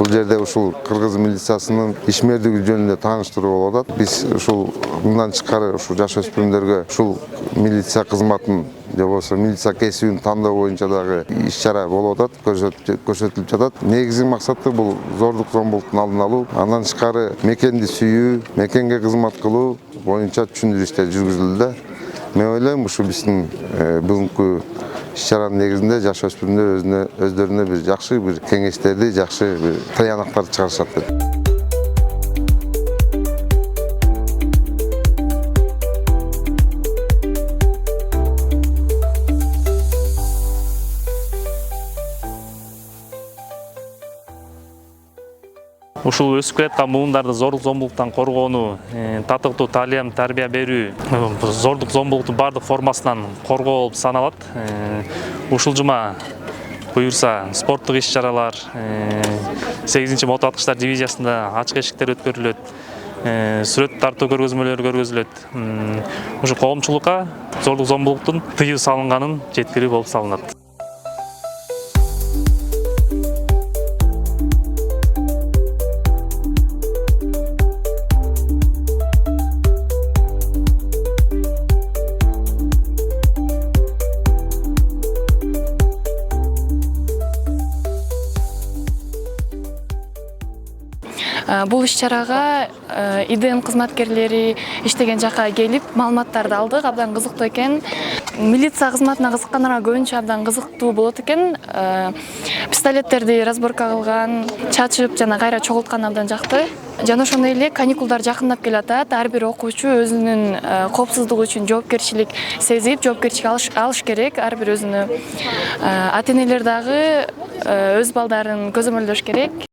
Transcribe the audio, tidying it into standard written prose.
бул жерде ушул кыргыз милициясынын ишмердиги жөнүндө тааныштыруу болуп атат. Биз ушул мындан тышкары ушул жаш өспүрүмдөргө ушул милиция кызматын же болбосо милиция кесибин тандоо боюнча дагы иш-чара болуп атат, көрсөтүлүп жатат. Негизги максаты бул зордук зомбулуктун алдын алуу, андан тышкары мекенди сүйүү, мекенге кызмат кылуу боюнча түшүндүрүү иштери жүргүзүлүүдө. Мен ойлойм, ушу биздин бүгүнкү иш-чаранын негизинде жаш өспүрүмдөр өздөрүнө бир жакшы бир кеңештерди, жакшы бир таянактарды чыгарышат деп. Ушул өсүп келаткан буюмдарды зордук зомбулуктан коргоону, татыктуу таалим, тарбия берүү, зордук зомбулуктун бардык формасынан коргоо болуп саналат. Ушул жума буюрса спорттук иш-чаралар, 8-мото аткычтар дивизиясында ачык эшиктер өткөрүлөт, сүрөт тартуу көргөзмөлөрү көргөзүлөт. Ушу коомчулукка зордук зомбулуктун тыюу салынганын жеткирүү болуп салынат. Бул иш-чарага ИДН кызматкерлери иштеген жакка келип, маалыматтарды алдык. Абдан кызыктуу экен. Милиция кызматына кызыккандарга көбүнчө абдан кызыктуу болот экен. Пистолеттерди разборка кылган, чачып жана кайра чогулткан абдан жакты. Жана ошондой эле каникулдар жакындап келатат. Ар бир окуучу өзүнүн коопсуздугу үчүн жоопкерчилик сезип, жоопкерчилик алыш керек. Ар бир өзүнө ата-энелер дагы өз балдарын көзөмөлдөш керек.